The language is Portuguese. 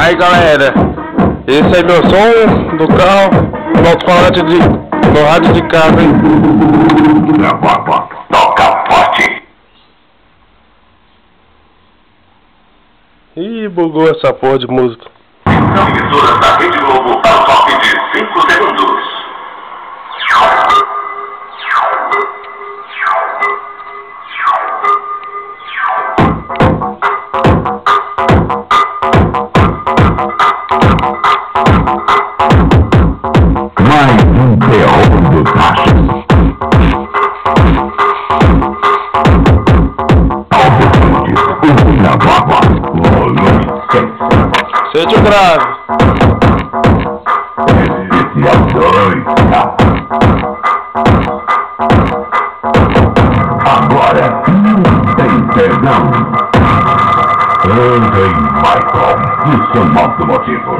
Aí galera, esse aí é meu som do carro, no alto-falante no rádio de casa, hein? Toca forte. Ih, bugou essa porra de música. São emissoras da Rede Globo para o toque de 5 segundos. Mais um terror do tacho. Altitude, volume 6. Sente o grave. Especial 2. Agora não tem perdão. Andem, Michael, do seu automotivo.